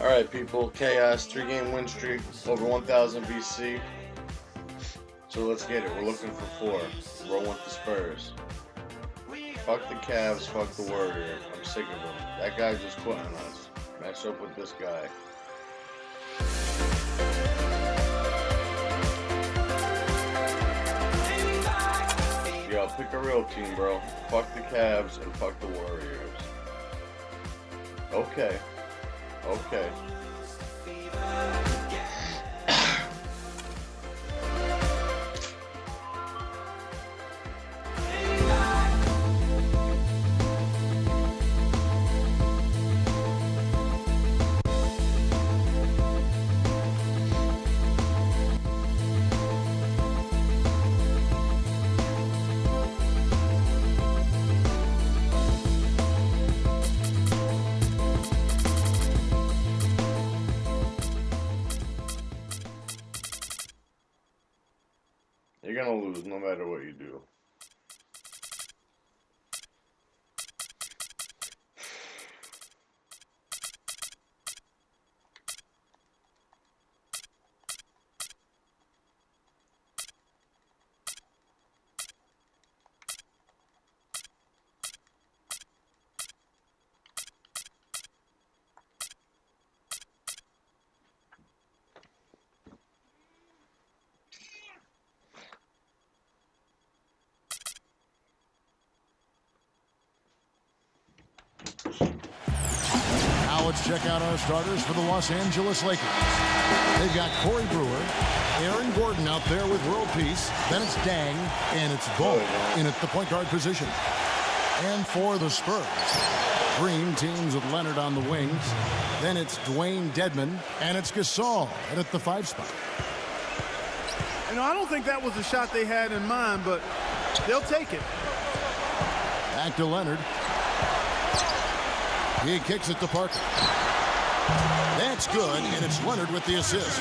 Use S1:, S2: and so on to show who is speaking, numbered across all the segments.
S1: Alright, people. Chaos, 3-game win streak, over 1,000 VC. So let's get it. We're looking for 4. Roll with the Spurs. Fuck the Cavs, fuck the Warriors. I'm sick of them. That guy just quit on us. Match up with this guy. Yo, pick a real team, bro. Fuck the Cavs and fuck the Warriors. Okay. Okay. You're gonna lose no matter what you do.
S2: Now let's check out our starters for the Los Angeles Lakers. They've got Corey Brewer, Aaron Gordon out there with world peace. Then it's Dang, and it's Bo in at the point guard position. And for the Spurs, Dream teams with Leonard on the wings. Then it's Dwayne Dedman, and it's Gasol at the 5 spot.
S3: You know, I don't think that was the shot they had in mind, but they'll take it.
S2: Back to Leonard. He kicks it to Parker. That's good, and it's Leonard with the assist.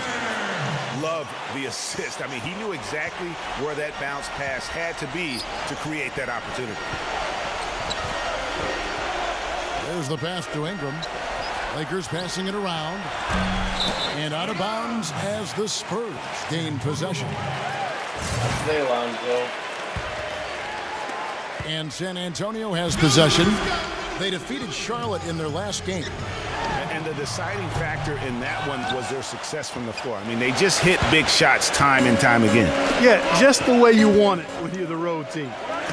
S4: Love the assist. I mean, he knew exactly where that bounce pass had to be to create that opportunity.
S2: There's the pass to Ingram. Lakers passing it around. And out of bounds as the Spurs gain possession.
S1: Stay, Lonzo.
S2: And San Antonio has possession. They defeated Charlotte in their last game.
S4: And the deciding factor in that one was their success from the floor. I mean, they just hit big shots time and time again.
S3: Yeah, just the way you want it when you're the road team.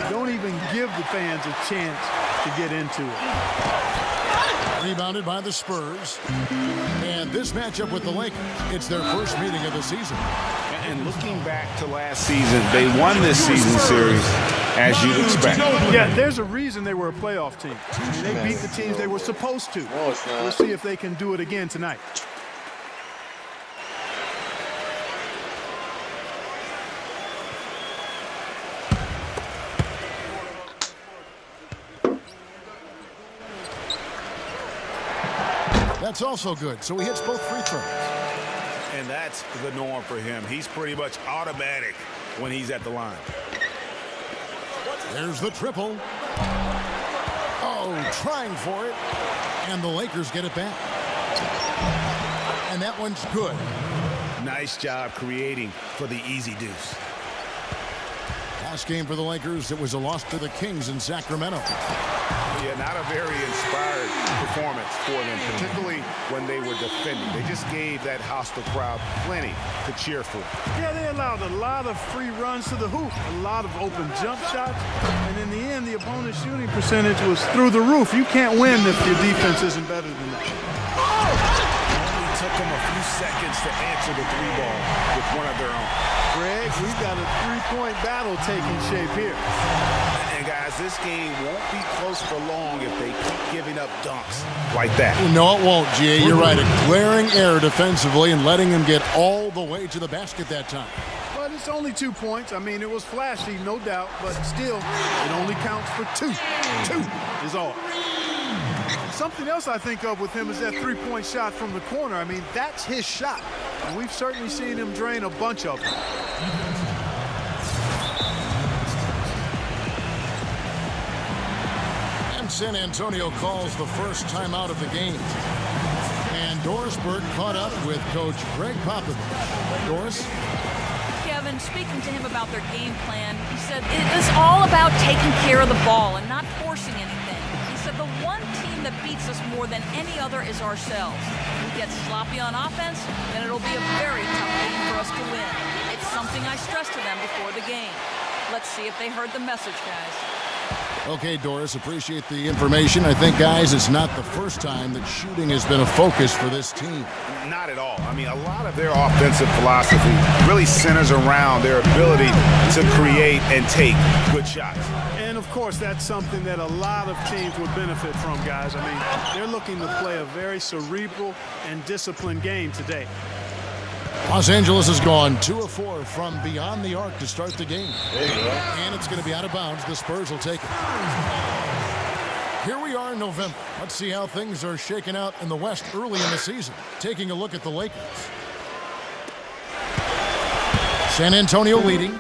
S3: Don't even give the fans a chance to get into it.
S2: Rebounded by the Spurs. And this matchup with the Lakers, it's their first meeting of the season.
S4: And looking back to last season, they won this season series as you'd expect.
S3: Yeah, there's a reason they were a playoff team. I mean, they beat the teams they were supposed to.
S1: No, it's not.
S3: We'll see if they can do it again tonight.
S2: That's also good, so he hits both free throws.
S4: And that's the norm for him. He's pretty much automatic when he's at the line.
S2: There's the triple. Oh, trying for it. And the Lakers get it back. And that one's good.
S4: Nice job creating for the easy deuce.
S2: Last game for the Lakers, it was a loss to the Kings in Sacramento.
S4: Yeah, not a very inspired performance for them, particularly when they were defending. They just gave that hostile crowd plenty to cheer for.
S3: Yeah, they allowed a lot of free runs to the hoop, a lot of open jump shots, and in the end, the opponent's shooting percentage was through the roof. You can't win if your defense isn't better than that.
S4: It only took them a few seconds to answer the 3-ball with one of their own.
S3: Greg, we've got a 3-point battle taking shape here.
S4: And guys, this game won't be close for long if they keep giving up dunks like that.
S2: No, it won't, G.A. You're right. A glaring error defensively and letting him get all the way to the basket that time.
S3: But it's only 2 points. I mean, it was flashy, no doubt, but still, it only counts for 2. 2 is all. Something else I think of with him is that 3-point shot from the corner. I mean, that's his shot. And we've certainly seen him drain a bunch of them.
S2: And San Antonio calls the first timeout of the game. And Doris Burke caught up with Coach Greg Popovich. Doris?
S5: Kevin, speaking to him about their game plan, he said it is all about taking care of the ball and not forcing anything. He said the one team that beats us more than any other is ourselves. If we get sloppy on offense, then it'll be a very tough game for us to win. It's something I stressed to them before the game. Let's see if they heard the message, guys.
S2: Okay, Doris, appreciate the information. I think, guys, it's not the first time that shooting has been a focus for this team.
S4: Not at all. I mean, a lot of their offensive philosophy really centers around their ability to create and take good shots.
S3: And, of course, that's something that a lot of teams would benefit from, guys. I mean, they're looking to play a very cerebral and disciplined game today.
S2: Los Angeles has gone 2 of 4 from beyond the arc to start the game. And it's going to be out of bounds. The Spurs will take it. Here we are in November. Let's see how things are shaking out in the West early in the season. Taking a look at the Lakers. San Antonio leading.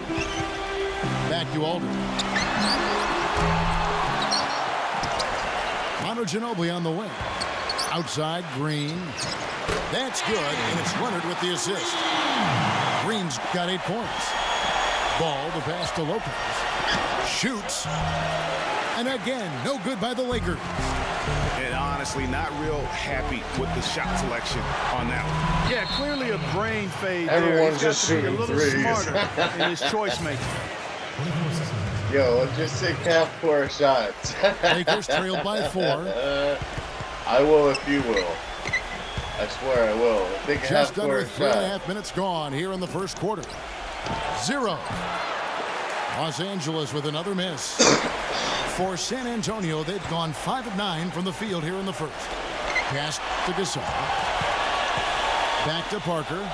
S2: Back to Aldridge. Manu Ginobili on the wing. Outside, Green. That's good, and it's Leonard with the assist. Green's got 8 points. Ball, the pass to Lopez. Shoots. And again, no good by the Lakers.
S4: And honestly, not real happy with the shot selection on that one.
S3: Yeah, clearly a brain fade there.
S1: Everyone's
S3: He's got
S1: just
S3: to be a
S1: shooting
S3: little
S1: threes.
S3: smarter in his choice making.
S1: Yo, just take half-court shots.
S2: Lakers trailed by 4.
S1: I will if you will. I swear I will. Take a
S2: Just under
S1: half-court shot.
S2: 3.5 minutes gone here in the first quarter. 0. Los Angeles with another miss. For San Antonio, they've gone 5 of 9 from the field here in the first. Pass to Gasol. Back to Parker.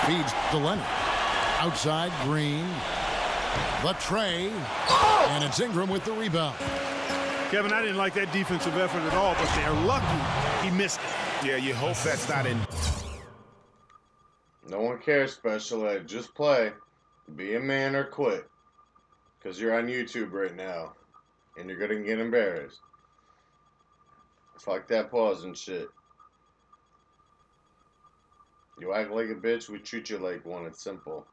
S2: Feeds to Leonard. Outside, Green. Latre. And it's Ingram with the rebound.
S3: Kevin, I didn't like that defensive effort at all, but they're lucky he missed it.
S4: Yeah, you hope that's not in.
S1: No one cares, Special Ed. Just play. Be a man or quit. Because you're on YouTube right now. And you're going to get embarrassed. Fuck that pause and shit. You act like a bitch, we treat you like one. It's simple.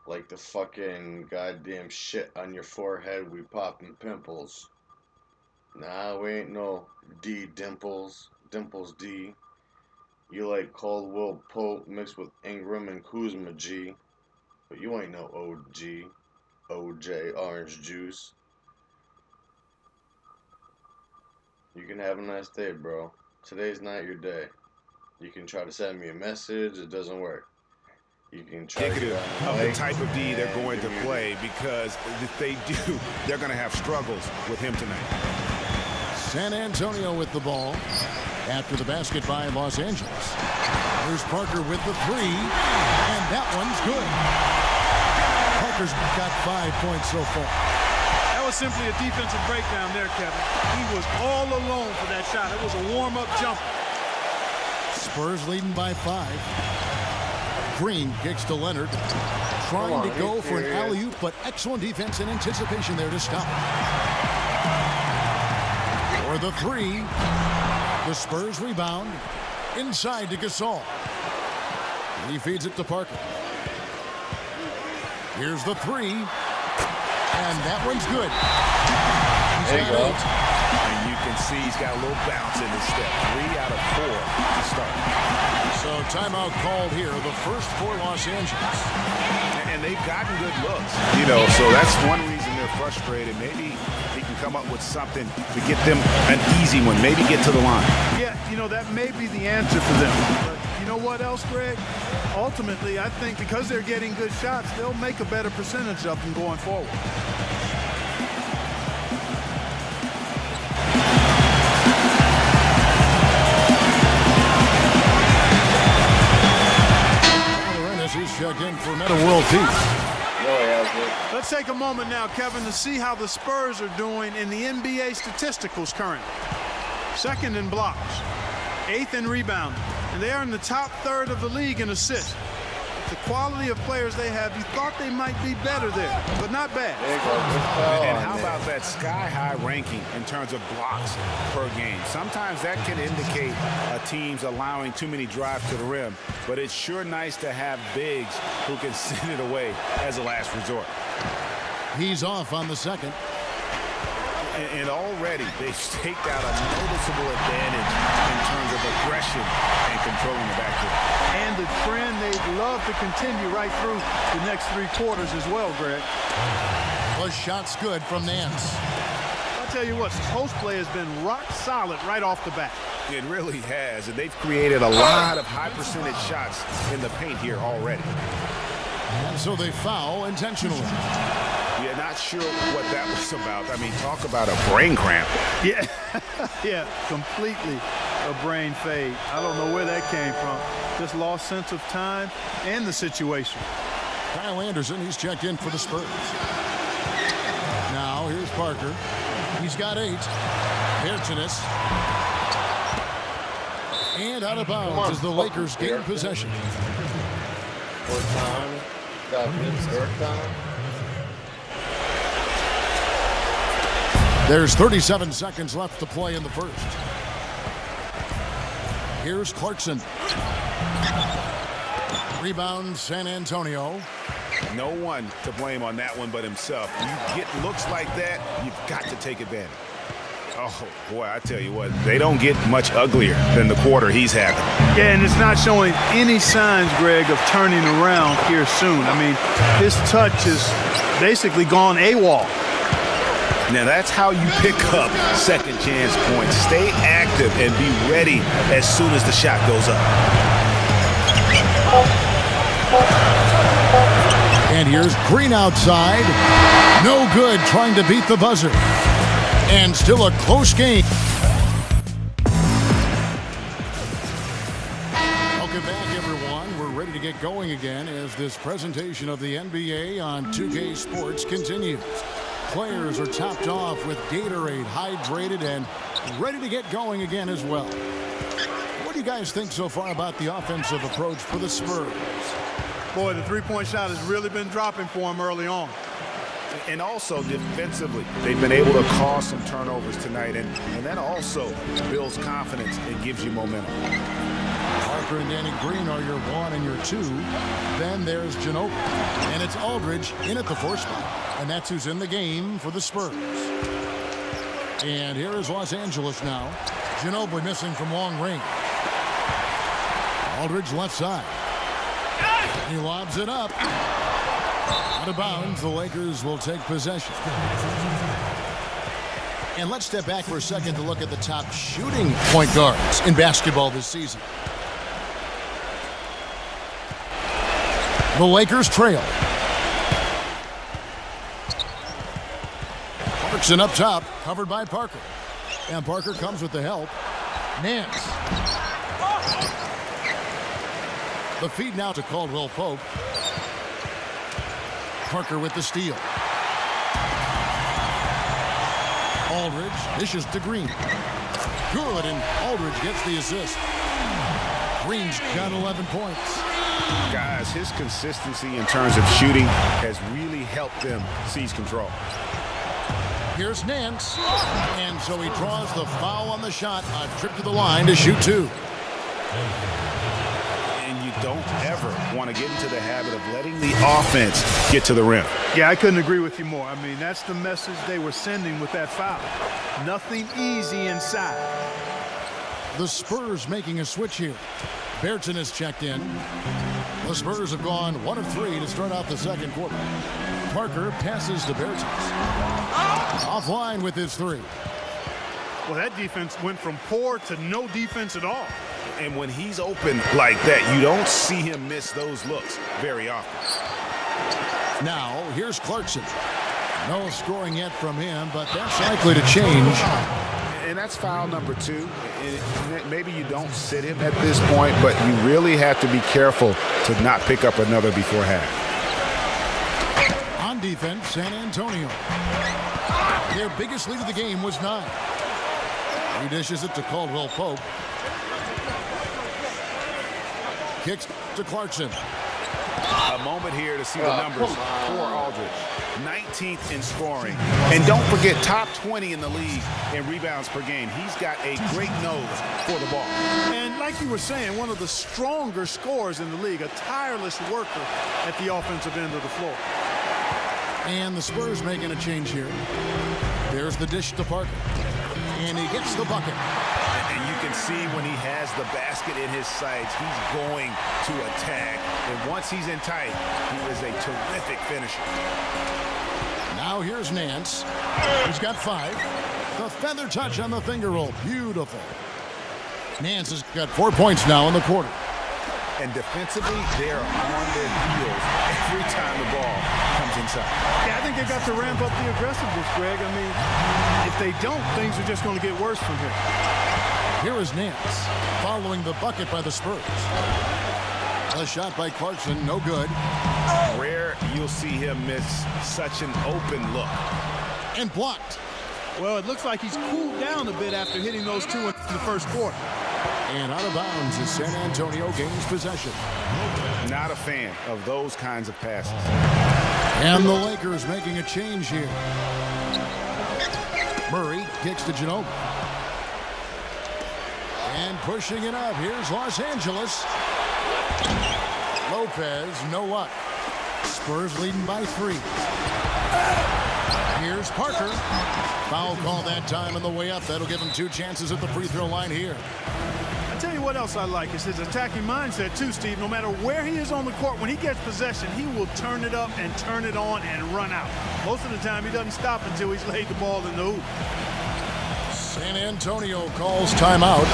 S1: Like the fucking goddamn shit on your forehead, we popping pimples. Nah, we ain't no D Dimples. Dimples D. You like Caldwell Pope mixed with Ingram and Kuzma G. But you ain't no OG. OJ Orange Juice. You can have a nice day, bro. Today's not your day. You can try to send me a message. It doesn't work. You can try to get
S4: of the type of D they're going to play, because if they do, they're going to have struggles with him tonight.
S2: San Antonio with the ball after the basket by Los Angeles. Here's Parker with the 3, and that one's good. Parker's got 5 points so far.
S3: That was simply a defensive breakdown there, Kevin. He was all alone for that shot. It was a warm-up jumper.
S2: Spurs leading by 5. Green kicks to Leonard. Trying to go for an alley-oop, but excellent defense and anticipation there to stop. For the 3. The Spurs rebound. Inside to Gasol. He feeds it to Parker. Here's the 3. And that one's good.
S1: There you go.
S4: And you can see he's got a little bounce in his step. 3 out of 4 to start.
S2: So timeout called here, the first for Los Angeles.
S4: And they've gotten good looks. You know, so that's one reason they're frustrated. Maybe he can come up with something to get them an easy one. Maybe get to the line.
S3: Yeah, you know, that may be the answer for them. But you know what else, Greg? Ultimately, I think because they're getting good shots, they'll make a better percentage of them going forward.
S2: He's checked in for Meta World Peace.
S3: Let's take a moment now, Kevin, to see how the Spurs are doing in the NBA statisticals currently. 2nd in blocks, 8th in rebounding, and they are in the top 3rd of the league in assists. the quality of players they have, you thought they might be better there, but not bad.
S4: And how about that sky-high ranking in terms of blocks per game? Sometimes that can indicate a team's allowing too many drives to the rim, but it's sure nice to have bigs who can send it away as a last resort.
S2: He's off on the second.
S4: And already they've staked out a noticeable advantage in terms of aggression and controlling the backcourt.
S3: And the trend they'd love to continue right through the next 3 quarters as well, Greg.
S2: The shot's good from Nance.
S3: I'll tell you what, post play has been rock solid right off the bat.
S4: It really has, and they've created a lot of high percentage shots in the paint here already.
S2: And so they foul intentionally.
S4: Yeah, not sure what that was about. I mean, talk about a brain cramp.
S3: Yeah, yeah, completely a brain fade. I don't know where that came from. Just lost sense of time and the situation.
S2: Kyle Anderson, he's checked in for the Spurs. Now, here's Parker. He's got 8. Bertines. And out of bounds as the Lakers gain possession.
S1: More time. Got third time.
S2: There's 37 seconds left to play in the first. Here's Clarkson. Rebound, San Antonio.
S4: No one to blame on that one but himself. You get looks like that, you've got to take advantage. Oh, boy, I tell you what, they don't get much uglier than the quarter he's having.
S3: Yeah, and it's not showing any signs, Greg, of turning around here soon. I mean, his touch is basically gone AWOL.
S4: Now, that's how you pick up second chance points. Stay active and be ready as soon as the shot goes up.
S2: And here's Green outside. No good trying to beat the buzzer. And still a close game. Welcome back, everyone. We're ready to get going again as this presentation of the NBA on 2K Sports continues. Players are topped off with Gatorade, hydrated, and ready to get going again as well. What do you guys think so far about the offensive approach for the Spurs?
S3: Boy, the three-point shot has really been dropping for him early on.
S4: And also defensively, they've been able to cause some turnovers tonight, and that also builds confidence and gives you momentum.
S2: Parker and Danny Green are your 1 and your 2. Then there's Ginobili. And it's Aldridge in at the 4 spot. And that's who's in the game for the Spurs. And here is Los Angeles now. Ginobili missing from long range. Aldridge left side. He lobs it up. Out of bounds, the Lakers will take possession. And let's step back for a second to look at the top shooting point guards in basketball this season. The Lakers trail. Clarkson up top, covered by Parker. And Parker comes with the help. Nance. The feed now to Caldwell Pope. Parker with the steal. Aldridge dishes to Green. Good, and Aldridge gets the assist. Green's got 11 points.
S4: Guys, his consistency in terms of shooting has really helped them seize control.
S2: Here's Nance. And so he draws the foul on the shot. A trip to the line to shoot 2.
S4: And you don't ever want to get into the habit of letting the offense get to the rim.
S3: Yeah, I couldn't agree with you more. I mean, that's the message they were sending with that foul. Nothing easy inside.
S2: The Spurs making a switch here. Bertines is checked in. The Spurs have gone 1 of 3 to start out the second quarter. Parker passes to Bertines. Offline with his 3.
S3: Well, that defense went from poor to no defense at all.
S4: And when he's open like that, you don't see him miss those looks very often.
S2: Now, here's Clarkson. No scoring yet from him, but that's likely to change.
S4: And that's foul number 2. Maybe you don't sit him at this point, but you really have to be careful to not pick up another before half.
S2: On defense, San Antonio. Their biggest lead of the game was 9. He dishes it to Caldwell Pope. Kicks to Clarkson.
S4: A moment here to see the numbers for Aldridge. 19th in scoring. And don't forget, top 20 in the league in rebounds per game. He's got a great nose for the ball.
S3: And like you were saying, one of the stronger scorers in the league, a tireless worker at the offensive end of the floor.
S2: And the Spurs making a change here. There's the dish to Parker. And he gets the bucket.
S4: And you can see when he has the basket in his sights, he's going to attack. And once he's in tight, he is a terrific finisher.
S2: Now here's Nance. He's got 5. The feather touch on the finger roll. Beautiful. Nance has got 4 points now in the quarter.
S4: And defensively, they're on their heels every time the ball comes inside.
S3: Yeah, I think they've got to ramp up the aggressiveness, Greg. I mean, if they don't, things are just going to get worse from here.
S2: Here is Nance following the bucket by the Spurs. A shot by Clarkson, no good.
S4: Rare you'll see him miss such an open look.
S2: And blocked.
S3: Well, it looks like he's cooled down a bit after hitting those 2 in the first quarter.
S2: And out of bounds as San Antonio gains possession.
S4: Not a fan of those kinds of passes.
S2: And the Lakers making a change here. Murray kicks to Ginobili. And pushing it up. Here's Los Angeles. Lopez, no luck. Spurs leading by 3. Here's Parker. Foul call that time on the way up. That'll give him 2 chances at the free throw line here.
S3: I tell you what else I like is his attacking mindset too, Steve. No matter where he is on the court, when he gets possession, he will turn it up and turn it on and run out. Most of the time, he doesn't stop until he's laid the ball in the hoop.
S2: San Antonio calls timeout.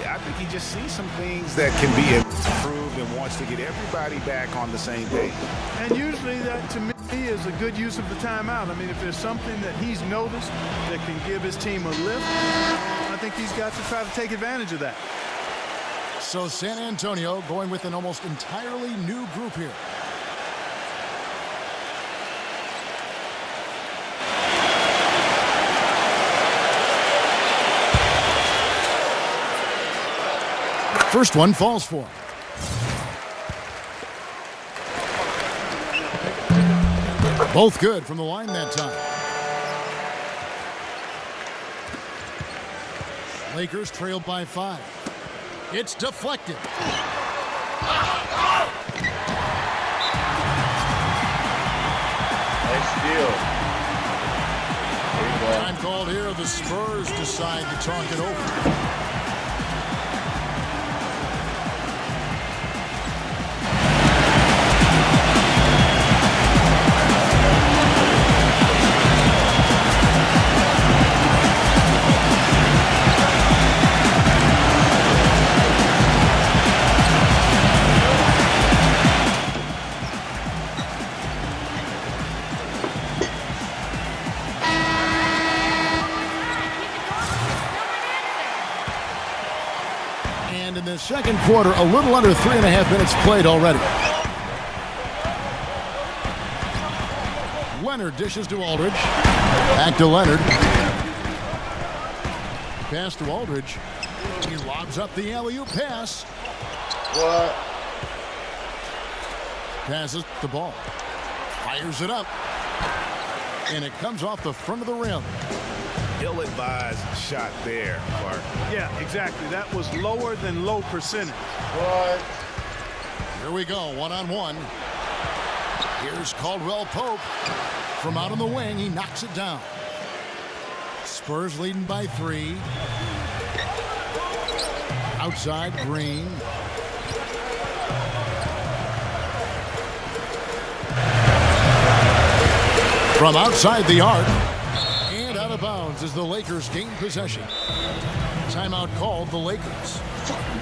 S4: I think he just sees some things that can be improved and wants to get everybody back on the same page.
S3: And usually that, to me, is a good use of the timeout. I mean, if there's something that he's noticed that can give his team a lift, I think he's got to try to take advantage of that.
S2: So San Antonio going with an almost entirely new group here. First one falls for him. Both good from the line that time. Lakers trailed by 5. It's deflected.
S1: Nice steal.
S2: Time called here. The Spurs decide to talk it over. In the second quarter, a little under 3.5 minutes played already. Leonard dishes to Aldridge. Back to Leonard. Pass to Aldridge. He lobs up the alley-oop pass.
S1: What?
S2: Passes the ball. Fires it up. And it comes off the front of the rim.
S4: Ill-advised shot there, Clark.
S3: Yeah, exactly. That was lower than low percentage.
S1: What?
S2: Here we go, one-on-one. Here's Caldwell Pope. From out on the wing, he knocks it down. Spurs leading by 3. Outside, Green. From outside the arc. And out of bounds as the Lakers gain possession. Timeout called the Lakers.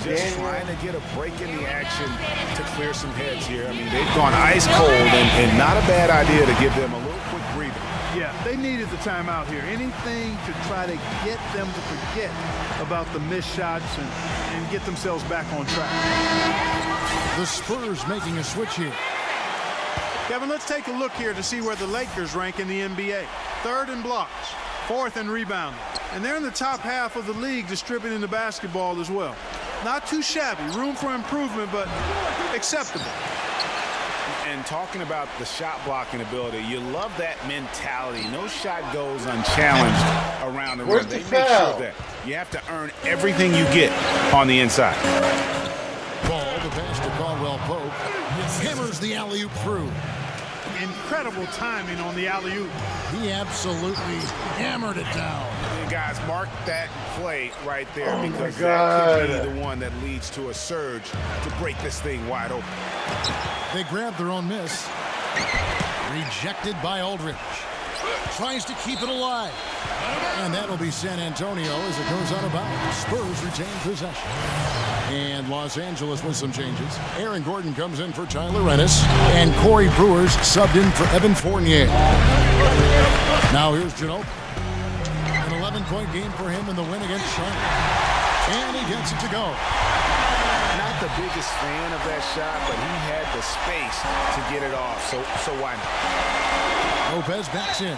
S4: Just trying to get a break in the action to clear some heads here. I mean, they've gone ice cold, and not a bad idea to give them a little quick breather.
S3: Yeah, they needed the timeout here. Anything to try to get them to forget about the missed shots and get themselves back on track.
S2: The Spurs making a switch here.
S3: Kevin, let's take a look here to see where the Lakers rank in the NBA. 3rd in blocks, 4th in rebounding. And they're in the top half of the league distributing the basketball as well. Not too shabby, room for improvement, but acceptable.
S4: And talking about the shot blocking ability, you love that mentality. No shot goes unchallenged around the rim. They make sure that you have to earn everything you get on the inside.
S2: Ball, the pass to Caldwell Pope. Hammers the alley-oop through.
S3: Incredible timing on the alley-oop.
S2: He absolutely hammered it down.
S4: And guys, mark that play right there because that could be the one that leads to a surge to break this thing wide open.
S2: They grab their own miss. Rejected by Aldridge. Tries to keep it alive. And that'll be San Antonio as it goes out of bounds. Spurs retain possession. And Los Angeles with some changes. Aaron Gordon comes in for Tyler Ennis. And Corey Brewer's subbed in for Evan Fournier. Now here's Ginobili. An 11-point game for him in the win against Charlotte. And he gets it to go.
S4: Not the biggest fan of that shot, but he had the space to get it off, so why not?
S2: Lopez backs in.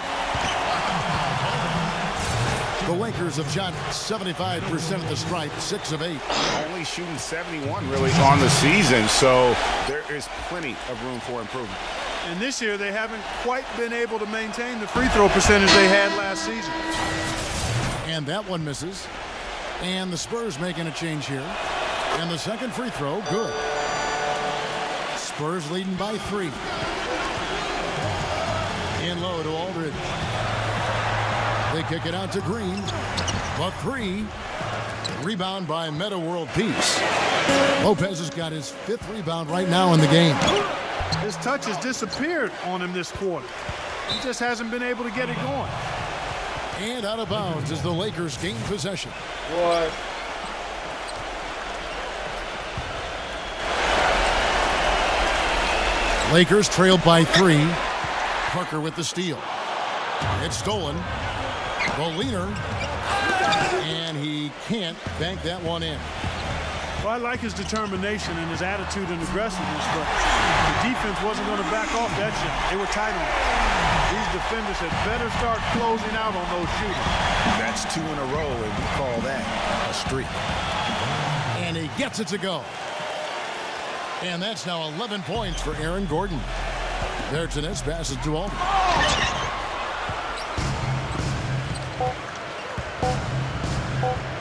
S2: The Lakers have shot 75% of the stripe, 6 of 8.
S4: Only shooting 71 really on the season, so there is plenty of room for improvement.
S3: And this year they haven't quite been able to maintain the free throw percentage they had last season.
S2: And that one misses. And the Spurs making a change here. And the second free throw, good. Spurs leading by 3. In low to Aldridge. They kick it out to Green. But 3. Rebound by Meta World Peace. Lopez has got his 5th rebound right now in the game.
S3: His touch has disappeared on him this quarter. He just hasn't been able to get it going.
S2: And out of bounds as the Lakers gain possession.
S1: What?
S2: Lakers trailed by 3. Parker with the steal. It's stolen. Boliner. And he can't bank that one in.
S3: Well, I like his determination and his attitude and aggressiveness, but the defense wasn't going to back off that shot. They were tight on it. These defenders had better start closing out on those shooters.
S4: That's 2 in a row, and we call that a streak.
S2: And he gets it to go. And that's now 11 points for Aaron Gordon. There's an S passes to Aldridge.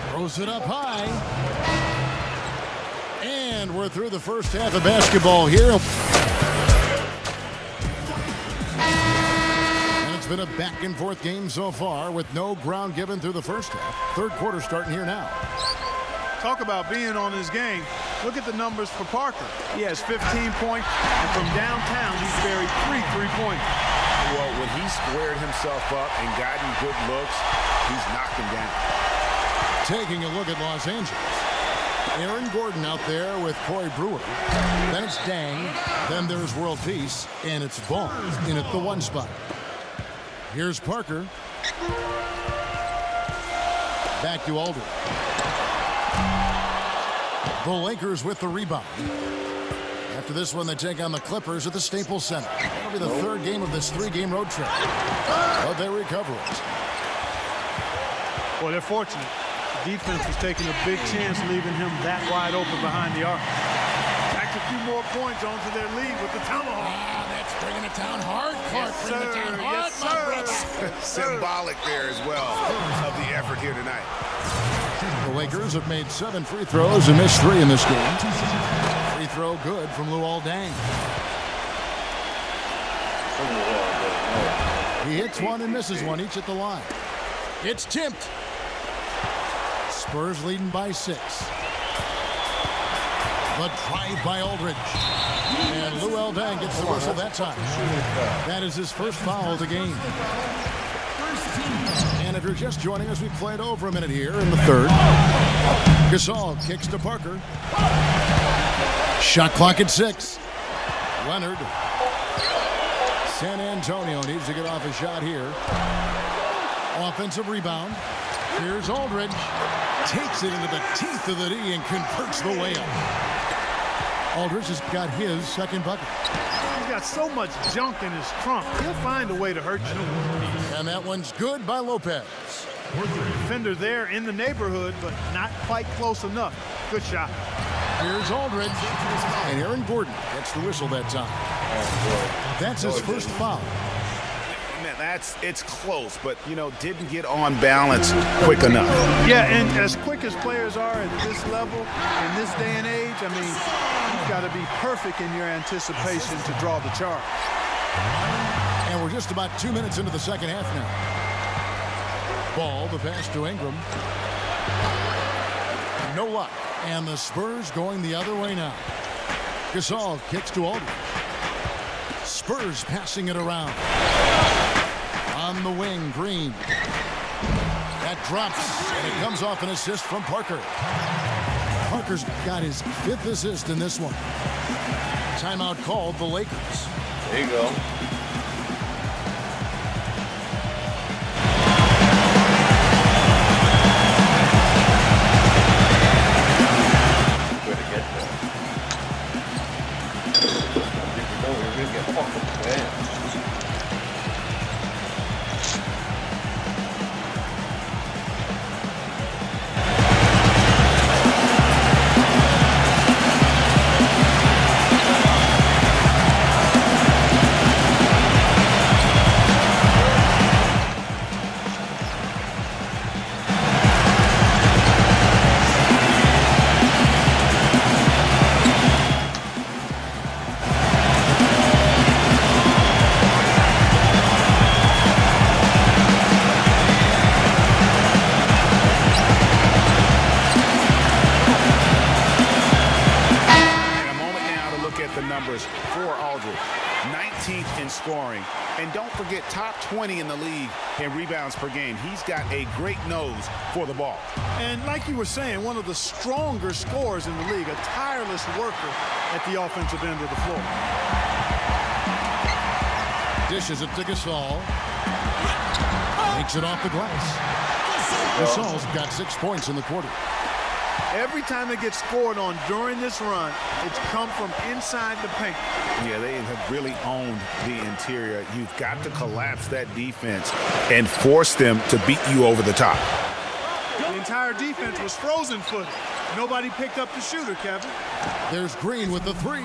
S2: Throws it up high. And we're through the first half of basketball here. And it's been a back and forth game so far with no ground given through the first half. Third quarter starting here now.
S3: Talk about being on his game. Look at the numbers for Parker. He has 15 points, and from downtown, he's buried 3 3-pointers.
S4: Well, when he squared himself up and gotten good looks, he's knocked him down.
S2: Taking a look at Los Angeles. Aaron Gordon out there with Corey Brewer. Then it's Dang. Then there's World Peace. And it's Vaughn in at the 1 spot. Here's Parker. Back to Aldridge. The Lakers with the rebound. After this one, they take on the Clippers at the Staples Center. That'll be the 3rd game of this 3-game road trip. But they recover it.
S3: Well, they're fortunate. The defense was taking a big chance leaving him that wide open behind the arc. Back a few more points onto their lead with the tomahawk.
S2: That's bringing it down hard. Clark, bring it down hard,
S3: yes,
S2: my brother.
S4: Symbolic there as well of the effort here tonight.
S2: The Lakers have made 7 free throws and missed 3 in this game. Free throw good from Luol Deng. He hits one and misses one, each at the line. It's tipped. Spurs leading by 6. The drive by Aldridge. And Luol Deng gets the whistle that time. That is his first foul of the game. And if you're just joining us, we played over a minute here in the 3rd. Gasol kicks to Parker. Shot clock at 6. Leonard. San Antonio needs to get off a shot here. Offensive rebound. Here's Aldridge. Takes it into the teeth of the D and converts the layup. Aldridge has got his 2nd bucket.
S3: He's got so much junk in his trunk. He'll find a way to hurt you.
S2: And that one's good by Lopez.
S3: Defender there in the neighborhood, but not quite close enough. Good shot.
S2: Here's Aldridge. And Aaron Gordon gets the whistle that time. That's his first foul.
S4: Man, it's close, but, didn't get on balance quick enough.
S3: Yeah, and as quick as players are at this level, in this day and age, I mean, you've got to be perfect in your anticipation to draw the charge.
S2: And we're just about 2 minutes into the second half now. Ball, the pass to Ingram. No luck. And the Spurs going the other way now. Gasol kicks to Aldridge. Spurs passing it around. On the wing, Green. That drops, and it comes off an assist from Parker. Parker's got his 5th assist in this one. Timeout called the Lakers.
S1: There you go.
S4: For Aldridge, 19th in scoring, and don't forget top 20 in the league in rebounds per game. He's got a great nose for the ball.
S3: And like you were saying, one of the stronger scorers in the league, a tireless worker at the offensive end of the floor.
S2: Dishes it to Gasol. Makes it off the glass. Gasol's got 6 points in the quarter.
S3: Every time it gets scored on during this run, it's come from inside the paint.
S4: Yeah, they have really owned the interior. You've got to collapse that defense and force them to beat you over the top.
S3: The entire defense was frozen-footed. Nobody picked up the shooter, Kevin.
S2: There's Green with the 3.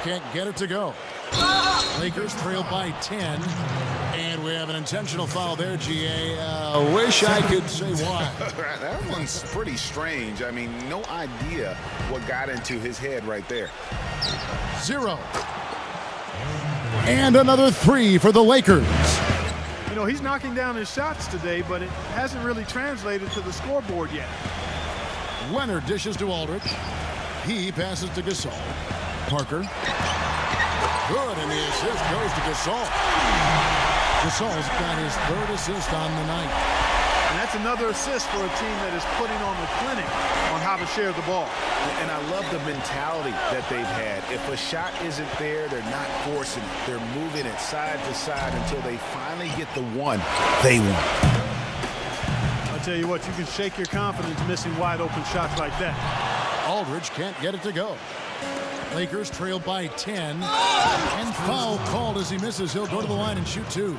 S2: Can't get it to go. Lakers trail by 10. And we have an intentional foul there, GA. Wish I could say why.
S4: That one's pretty strange. I mean, no idea what got into his head right there.
S2: 0. And another 3 for the Lakers.
S3: You know, he's knocking down his shots today, but it hasn't really translated to the scoreboard yet.
S2: Leonard dishes to Aldridge. He passes to Gasol. Parker. Good, and the assist goes to Gasol. Gasol's got his 3rd assist on the night.
S3: And that's another assist for a team that is putting on the clinic on how to share the ball.
S4: And I love the mentality that they've had. If a shot isn't there, they're not forcing it. They're moving it side to side until they finally get the one they want.
S3: I'll tell you what, you can shake your confidence missing wide open shots like that.
S2: Aldridge can't get it to go. Lakers trail by 10. And foul called as he misses. He'll go to the line and shoot 2.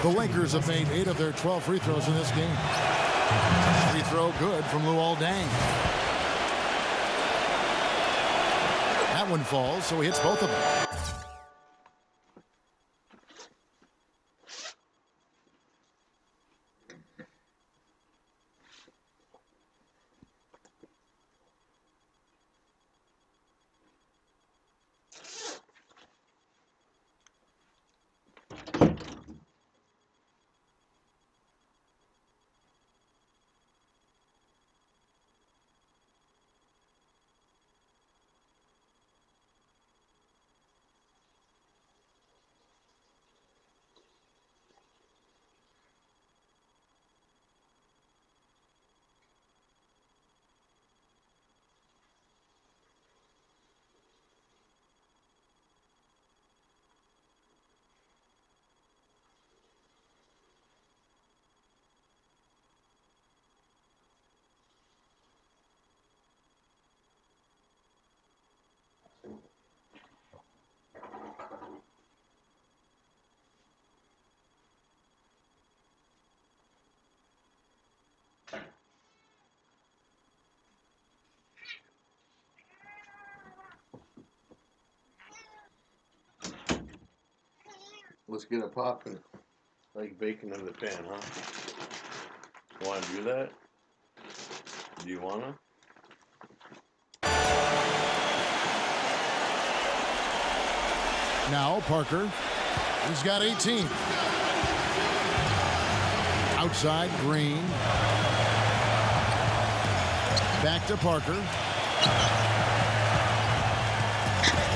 S2: The Lakers have made 8 of their 12 free throws in this game. Free throw good from Luol Deng. That one falls, so he hits both of them.
S1: let's get it popping. Like bacon in the pan, huh? You want to do that? Do you want to?
S2: Now Parker. He's got 18. Outside, Green. Back to Parker.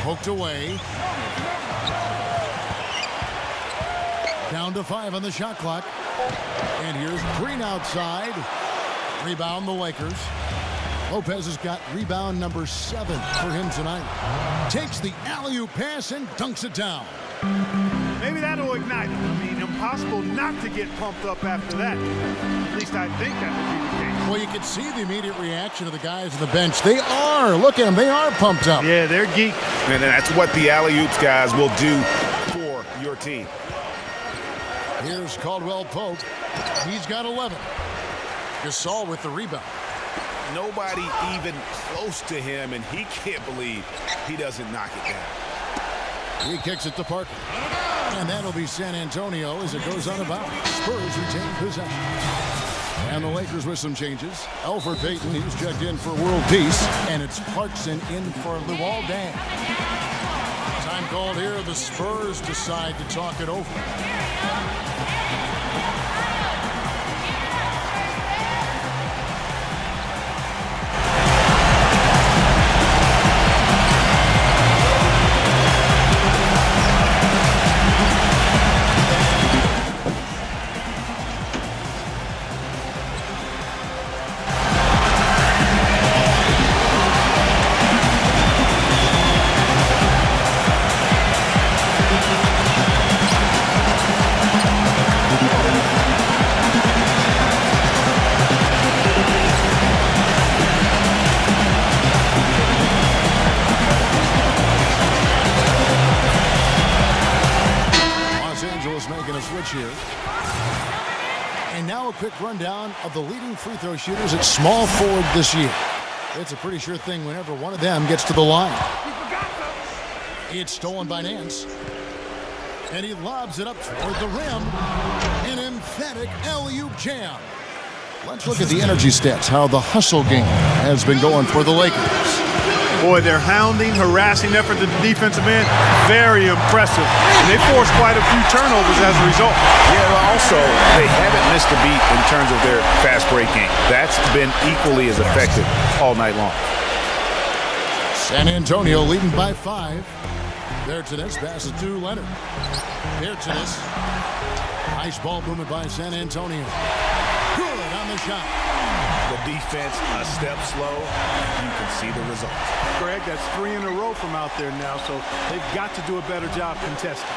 S2: Poked away. Down to 5 on the shot clock. And here's Green outside. Rebound the Lakers. Lopez has got rebound number 7 for him tonight. Takes the alley-oop pass and dunks it down.
S3: Maybe that'll ignite him. I mean, impossible not to get pumped up after that. At least I think that would be the case.
S2: Well, you can see the immediate reaction of the guys on the bench. They are. Look at them. They are pumped up.
S3: Yeah, they're geek.
S4: And that's what the alley-oops guys will do for your team.
S2: Here's Caldwell Pope. He's got 11. Gasol with the rebound.
S4: Nobody even close to him, and he can't believe he doesn't knock it down.
S2: He kicks it to Parker. And that'll be San Antonio as it goes on about. Spurs retain possession. And the Lakers with some changes. Elfrid Payton, he's checked in for world peace. And it's Clarkson in for Luol Deng. Time called here. The Spurs decide to talk it over. Here. And now a quick rundown of the leading free throw shooters at small forward this year. It's a pretty sure thing whenever one of them gets to the line. It's stolen by Nance. And he lobs it up toward the rim. An emphatic alley-oop jam. Let's look at the energy stats, how the hustle game has been going for the Lakers.
S3: Boy, their hounding, harassing effort to the defensive end, very impressive. And they forced quite a few turnovers as a result.
S4: Yeah, well, also, they haven't missed a beat in terms of their fast break game. That's been equally as effective all night long.
S2: San Antonio leading by 5. Bertines passes to Leonard. Bertines. Nice ball movement by San Antonio. Good on the shot.
S4: The defense a step slow. You can see the results.
S3: Greg, that's 3 in a row from out there now, so they've got to do a better job contesting.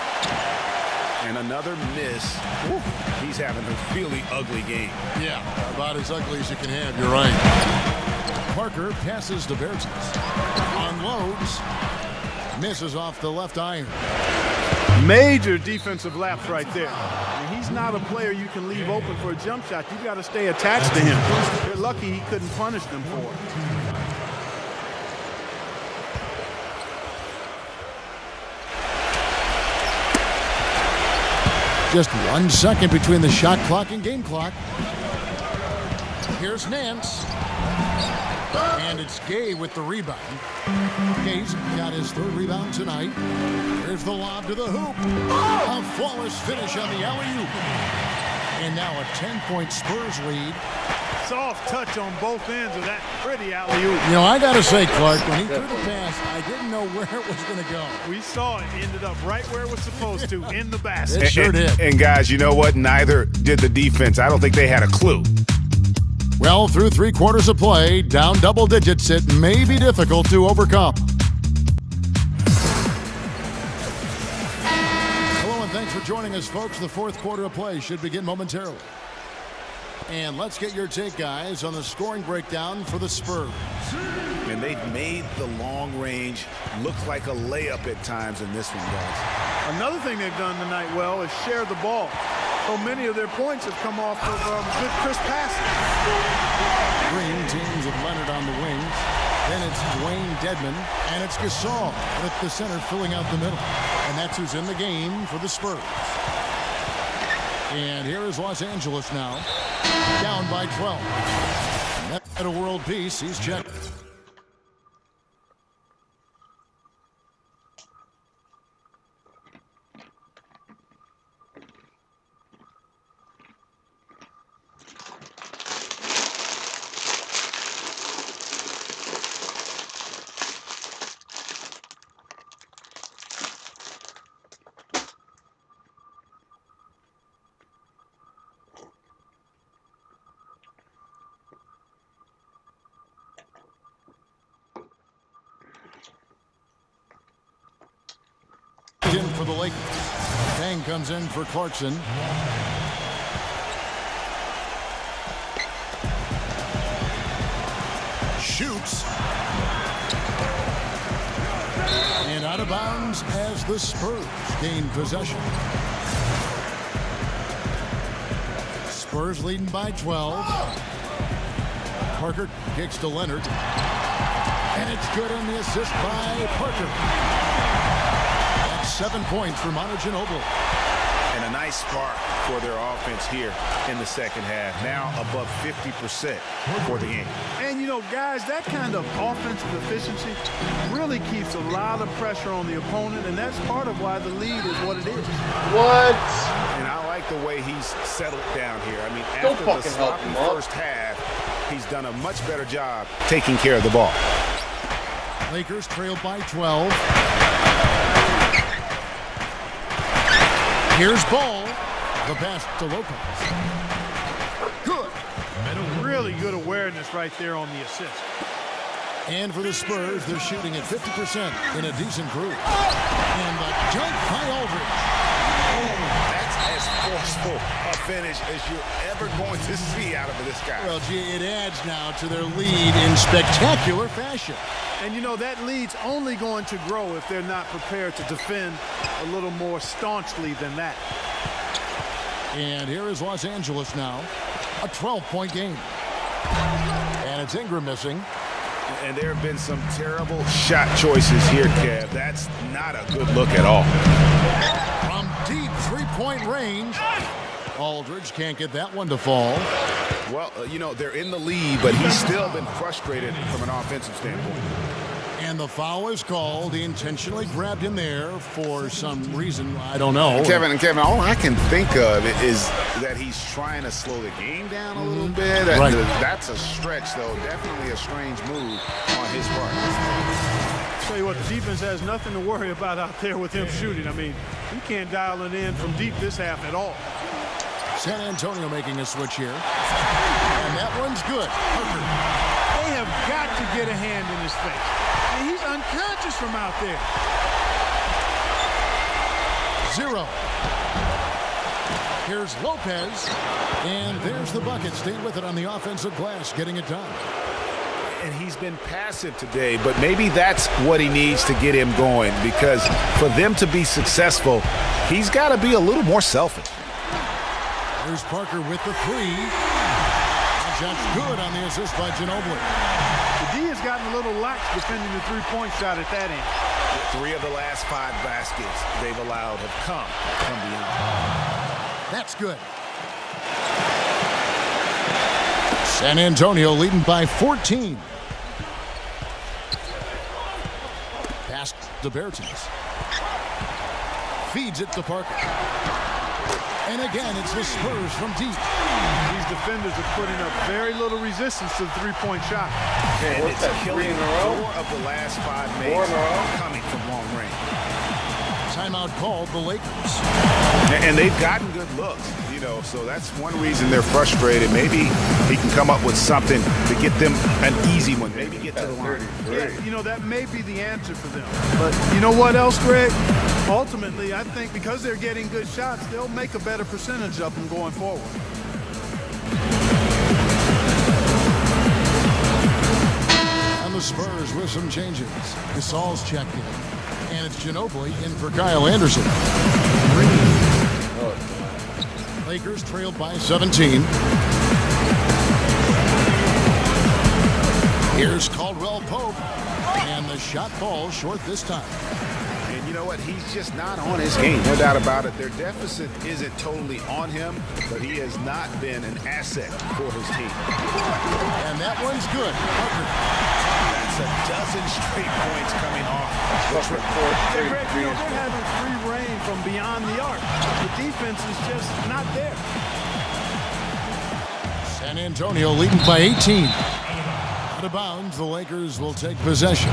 S4: And another miss. Woo. He's having a really ugly game.
S2: Yeah, about as ugly as you can have. You're right. Parker passes to Bertens. Unloads. Misses off the left iron.
S3: Major defensive lapse right there. And he's not a player you can leave open for a jump shot. You've got to stay attached to him. They're lucky he couldn't punish them for it.
S2: Just 1 second between the shot clock and game clock. Here's Nance. And it's Gay with the rebound. Gay's got his 3rd rebound tonight. Here's the lob to the hoop. A flawless finish on the alley-oop. And now a 10-point Spurs lead.
S3: Soft touch on both ends of that pretty alley-oop.
S2: You know, I got to say, Clark, when he threw the pass, I didn't know where it was going to go.
S3: We saw it. Ended up right where it was supposed to, in the basket.
S2: It sure did.
S4: And guys, you know what? Neither did the defense. I don't think they had a clue.
S2: Well, through 3 quarters of play, down double digits, it may be difficult to overcome. Hello, and thanks for joining us, folks. The 4th quarter of play should begin momentarily. And let's get your take, guys, on the scoring breakdown for the Spurs.
S4: And they've made the long range look like a layup at times in this one, guys.
S3: Another thing they've done tonight well is share the ball. So many of their points have come off of good crisp passes.
S2: Green teams with Leonard on the wings. Then it's Dwayne Dedman, and it's Gasol at the center filling out the middle. And that's who's in the game for the Spurs. And here is Los Angeles now, down by 12. At a world peace, he's checked. In for the Lakers. Bang comes in for Clarkson. Shoots. And out of bounds as the Spurs gain possession. Spurs leading by 12. Parker kicks to Leonard. And it's good on the assist by Parker. 7 points for Manu Ginobili.
S4: And a nice spark for their offense here in the second half. Now above 50% for the game.
S3: And, you know, guys, that kind of offensive efficiency really keeps a lot of pressure on the opponent, and that's part of why the lead is what it is.
S1: What?
S4: And I like the way he's settled down here. I mean, after the sloppy first half, he's done a much better job taking care of the ball.
S2: Lakers trail by 12. Here's Ball. The pass to Lopez. Good.
S3: And a really good awareness right there on the assist.
S2: And for the Spurs, they're shooting at 50% in a decent group. And the jump by Aldridge.
S4: That's as forceful a finish as you're ever going to see out of this guy.
S2: Well, gee, it adds now to their lead in spectacular fashion.
S3: And, you know, that lead's only going to grow if they're not prepared to defend a little more staunchly than that.
S2: And here is Los Angeles now, a 12-point game. And it's Ingram missing.
S4: And there have been some terrible shot choices here, Kev. That's not a good look at all.
S2: From deep three-point range, Aldridge can't get that one to fall.
S4: Well, you know, they're in the lead, but he's still been frustrated from an offensive standpoint.
S2: And the foul is called. He intentionally grabbed him there for some reason. I don't know.
S4: Kevin, all I can think of is that he's trying to slow the game down a little bit.
S2: Right.
S4: That's a stretch, though. Definitely a strange move on his part.
S3: Tell you what, the defense has nothing to worry about out there with him shooting. I mean, he can't dial it in from deep this half at all.
S2: San Antonio making a switch here. And that one's good. Parker.
S3: They have got to get a hand in his face. And he's unconscious from out there.
S2: 0. Here's Lopez. And there's the bucket. Staying with it on the offensive glass, getting it done.
S4: And he's been passive today, but maybe that's what he needs to get him going, because for them to be successful, he's got to be a little more selfish.
S2: Here's Parker with the three. Shot's good on the assist by Ginobili.
S3: The D has gotten a little lax defending the three-point shot at that end.
S4: 3 of the last 5 baskets they've allowed have come from beyond.
S2: That's good. San Antonio leading by 14. Pass to Bertans. Feeds it to Parker. And again, it's the Spurs from deep.
S3: These defenders are putting up very little resistance to the three-point shot.
S4: And it's killing 4 of the last 5 makes coming from long range.
S2: Timeout called the Lakers.
S4: And they've gotten good looks, you know, so that's one reason they're frustrated. Maybe he can come up with something to get them an easy one. Maybe get to the line.
S3: Yeah, you know, that may be the answer for them. But you know what else, Greg? Ultimately, I think because they're getting good shots, they'll make a better percentage of them going forward.
S2: And the Spurs with some changes. Gasol's checked in. And it's Ginobili in for Kyle Anderson. Lakers trailed by 17. Here's Caldwell Pope, and the shot falls short this time.
S4: And you know what? He's just not on his game. No doubt about it. Their deficit isn't totally on him, but he has not been an asset for his team.
S2: And that one's good. Parker.
S4: That's a dozen straight points coming off.
S3: Hey, Greg, you know, they're having free reign from beyond the arc. The defense is just not there.
S2: San Antonio leading by 18. Out of bounds, the Lakers will take possession.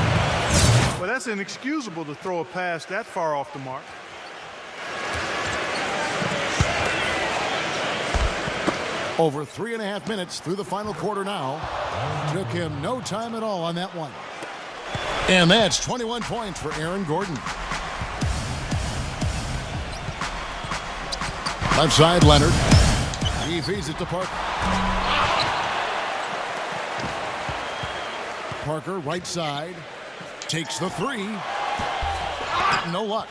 S3: Well, that's inexcusable to throw a pass that far off the mark.
S2: Over 3.5 minutes through the final quarter now. Took him no time at all on that one. And that's 21 points for Aaron Gordon. Left side, Leonard. He feeds it to Parker. Parker, right side. Takes the three. No luck.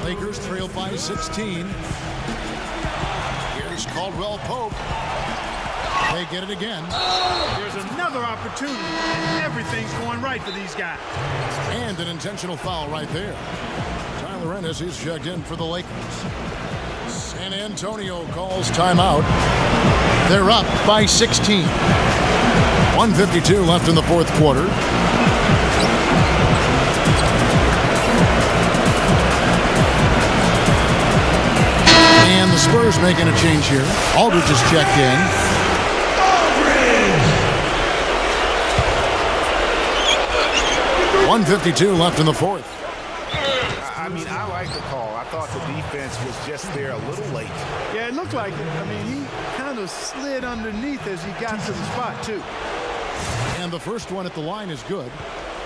S2: Lakers trail by 16. Here's Caldwell Pope. They get it again.
S3: There's another opportunity. Everything's going right for these guys.
S2: And an intentional foul right there. Tyler Ennis is checked in for the Lakers. San Antonio calls timeout. They're up by 16. 1:52 left in the fourth quarter. And the Spurs making a change here. Aldridge is checked in. Aldridge! 1:52 left in the fourth.
S4: I mean, I like the call. I thought the defense was just there a little late.
S3: Yeah, it looked like it. I mean, he kind of slid underneath as he got to the spot, too.
S2: And the first one at the line is good.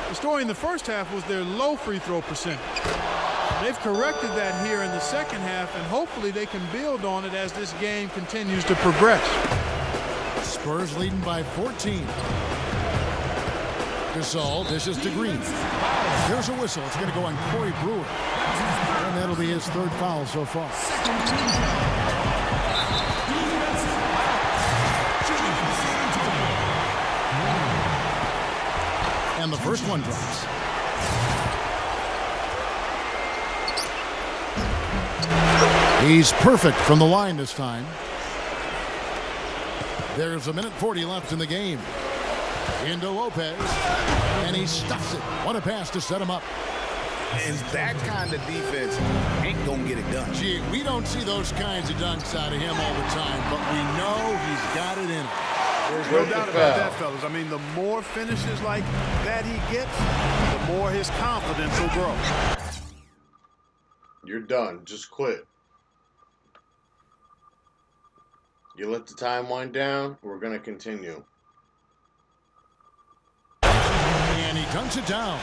S3: The story in the first half was their low free throw percentage. They've corrected that here in the second half, and hopefully they can build on it as this game continues to progress.
S2: Spurs leading by 14. Gasol dishes to Green. There's a whistle. It's going to go on Corey Brewer. And that'll be his third foul so far. And the first one drops. He's perfect from the line this time. There's 1:40 left in the game. Into Lopez, and he stuffs it. What a pass to set him up.
S4: And that kind of defense ain't going to get it done.
S2: Gee, we don't see those kinds of dunks out of him all the time, but we know he's got it in him.
S3: There's no doubt about that, fellas. I mean, the more finishes like that he gets, the more his confidence will grow.
S1: You're done. Just quit. You let the time wind down, we're going to continue.
S2: And he dunks it down.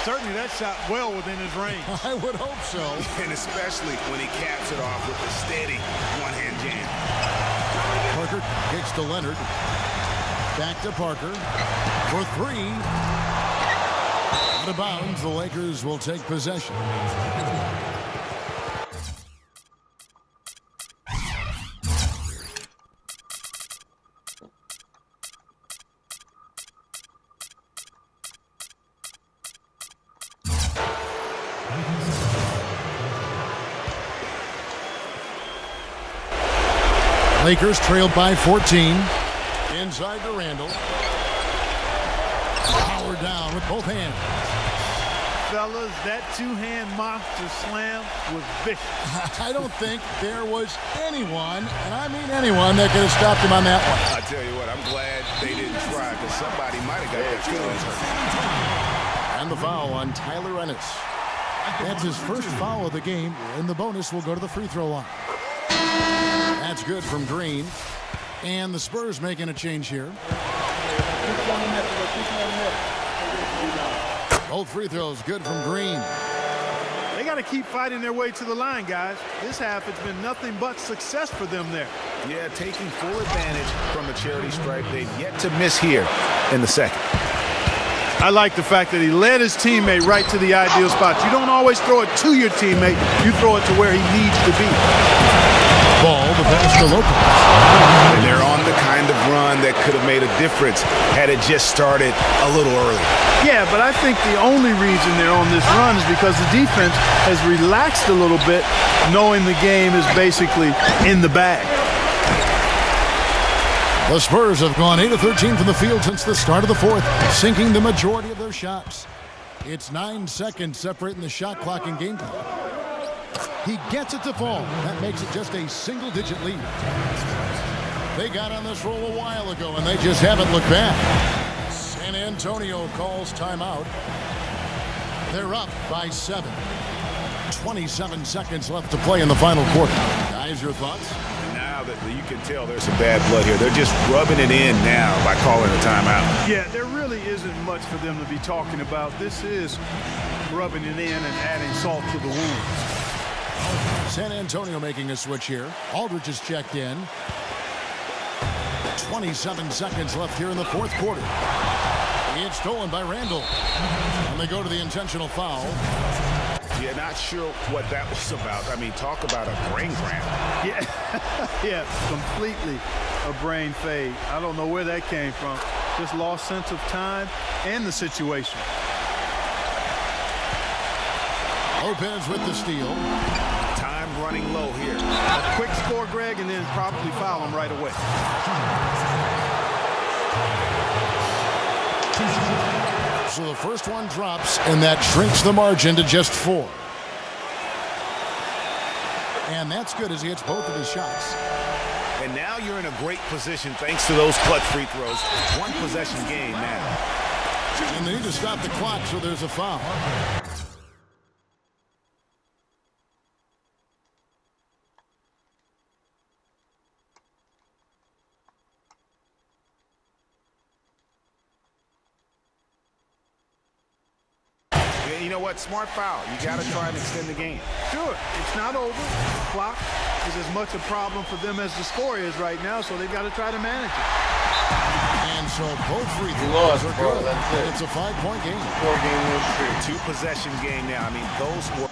S3: Certainly that shot well within his range.
S2: I would hope so.
S4: And especially when he caps it off with a steady one-hand jam.
S2: Parker kicks to Leonard. Back to Parker for three. Out of bounds, the Lakers will take possession. Lakers trailed by 14. Inside to Randall. Power down with both hands.
S3: Fellas, that two-hand monster slam was vicious.
S2: I don't think there was anyone, and I mean anyone, that could have stopped him on that one.
S4: I tell you what, I'm glad they didn't try, because somebody might have got their feelings hurt.
S2: And the foul on Tyler Ennis. That's his first foul of the game, and the bonus will go to the free throw line. That's good from Green. And the Spurs making a change here. Both free throws good from Green.
S3: They got to keep fighting their way to the line, guys. This half, it's been nothing but success for them there.
S4: Yeah, taking full advantage from the charity stripe. They've yet to miss here in the second.
S3: I like the fact that he led his teammate right to the ideal spot. You don't always throw it to your teammate. You throw it to where he needs to be.
S2: pass to Lopez.
S4: And they're on the kind of run that could have made a difference had it just started a little early.
S3: Yeah, but I think the only reason they're on this run is because the defense has relaxed a little bit, knowing the game is basically in the bag.
S2: The Spurs have gone 8 of 13 from the field since the start of the fourth, sinking the majority of their shots. It's 9 seconds separating the shot clock and game clock. He gets it to fall. That makes it just a single-digit lead. They got on this roll a while ago, and they just haven't looked back. San Antonio calls timeout. They're up by 7. 27 seconds left to play in the final quarter. Guys, your thoughts?
S4: Now that you can tell there's some bad blood here. They're just rubbing it in now by calling a timeout.
S3: Yeah, there really isn't much for them to be talking about. This is rubbing it in and adding salt to the wounds.
S2: San Antonio making a switch here. Aldridge is checked in. 27 seconds left here in the fourth quarter. It's stolen by Randall. And they go to the intentional foul.
S4: Yeah, not sure what that was about. I mean, talk about a brain cramp.
S3: Yeah, yeah, completely a brain fade. I don't know where that came from. Just lost sense of time and the situation.
S2: Lopez with the steal.
S4: Time running low here.
S3: A quick score, Greg, and then probably foul him right away.
S2: So the first one drops, and that shrinks the margin to just 4. And that's good as he hits both of his shots.
S4: And now you're in a great position thanks to those clutch free throws. One possession game now.
S2: And they need to stop the clock, so there's a foul.
S4: You know what? Smart foul. You got to try and extend the game.
S3: Sure, it's not over. The clock is as much a problem for them as the score is right now, so they've got to try to manage it.
S2: And so both free
S1: You
S2: throws
S1: lost,
S2: are
S1: bro.
S2: good.
S1: That's it.
S2: It's a 5-point game.
S1: 4-game win streak.
S4: 2 possession game now. I mean, those were.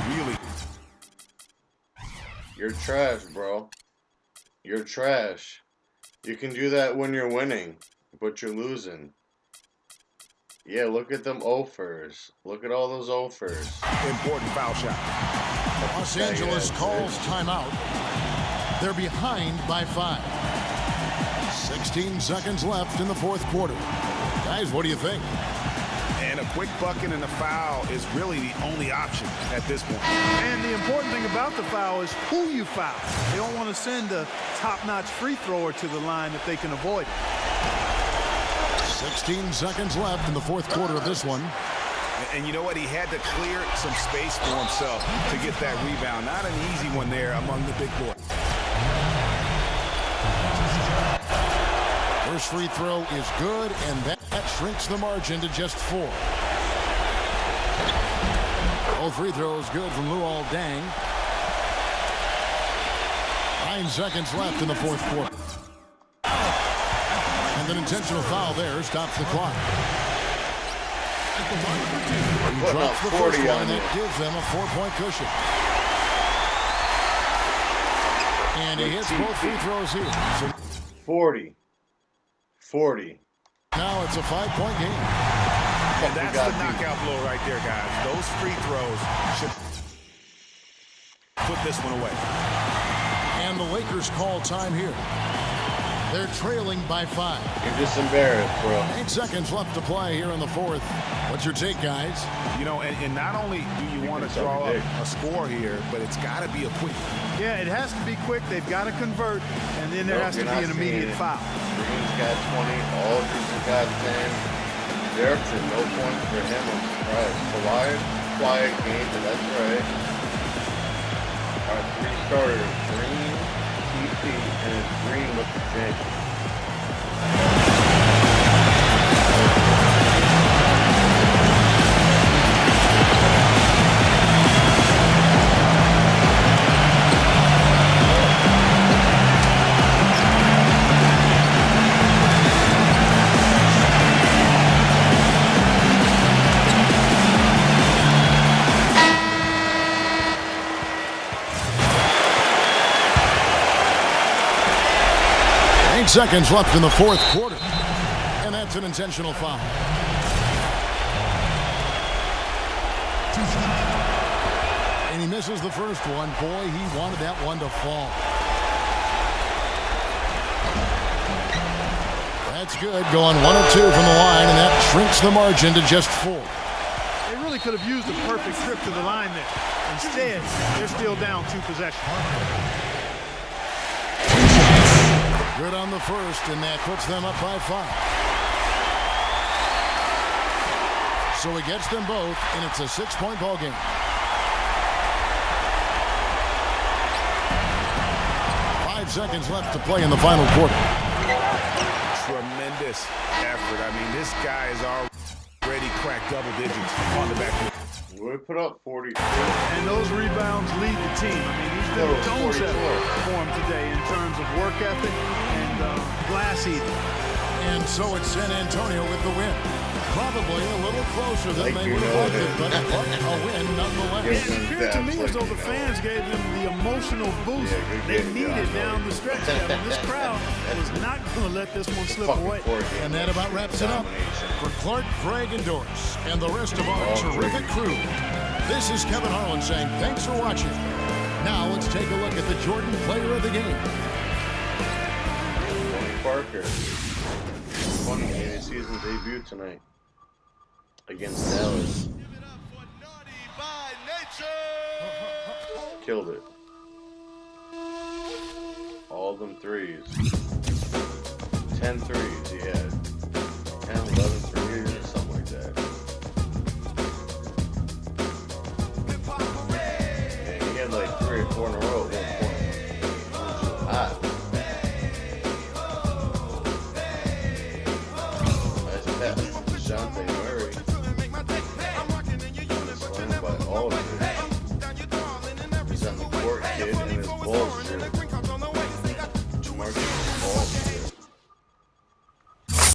S4: Really.
S1: You're trash, bro. You're trash. You can do that when you're winning, but you're losing. Yeah, look at them offers. Look at all those offers.
S4: Important foul shot.
S2: Los Angeles calls timeout. They're behind by 5. 16 seconds left in the fourth quarter. Guys, what do you think?
S4: And a quick bucket and a foul is really the only option at this point.
S3: And the important thing about the foul is who you foul. They don't want to send a top-notch free thrower to the line if they can avoid it.
S2: 16 seconds left in the fourth quarter of this one.
S4: And you know what? He had to clear some space for himself to get that rebound. Not an easy one there among the big boys.
S2: First free throw is good, and that shrinks the margin to just 4. All free throws good from Luol Deng. 9 seconds left in the fourth quarter. And an intentional foul there stops the clock. He drops the first one, and it gives them a 4-point cushion. And he hits both free throws here. So
S1: 40.
S2: now it's a 5-point game.
S4: And that's the knockout blow right there, guys. Those free throws should put this one away.
S2: And the Lakers call time here. They're trailing by 5.
S1: You're just embarrassed, bro.
S2: 8 seconds left to play here in the fourth. What's your take, guys?
S4: You know, and not only do you want to draw up a score here, but it's got to be a quick.
S3: Yeah, it has to be quick. They've got to convert, and then there has to be an immediate foul.
S1: Green's got 20. Aldridge has got 10. There to no points for him. I'm surprised. Quiet game, but that's right. Our 3 starters, Green, TP, and Green with the bench.
S2: seconds left in the fourth quarter. And that's an intentional foul. And he misses the first one. Boy, he wanted that one to fall. That's good. Going 1 of 2 from the line, and that shrinks the margin to just 4.
S3: They really could have used a perfect trip to the line there. Instead, they're still down 2 possessions.
S2: Good on the first, and that puts them up by 5. So he gets them both, and it's a 6-point ball game. 5 seconds left to play in the final quarter.
S4: Tremendous effort. I mean, this guy is already cracked double digits on the back.
S1: We put up 42.
S3: And those rebounds lead the team. I mean, he's been a tone setter for him today in terms of work ethic and glass eating.
S2: And so it's San Antonio with the win. Probably a little closer than they would have liked it, but a win nonetheless.
S3: It appeared to me as though the fans gave them the emotional boost they needed down the stretch. Kevin. This crowd was not going to let this one slip away.
S2: And that about wraps it up. For Clark, Greg, and Doris, and the rest of our terrific crew, this is Kevin Harlan saying thanks for watching. Now let's take a look at the Jordan Player of the Game.
S1: Tony Parker. Funny, made his season debut tonight against Dallas. Killed it. All of them threes. 10 threes he had. 10, 11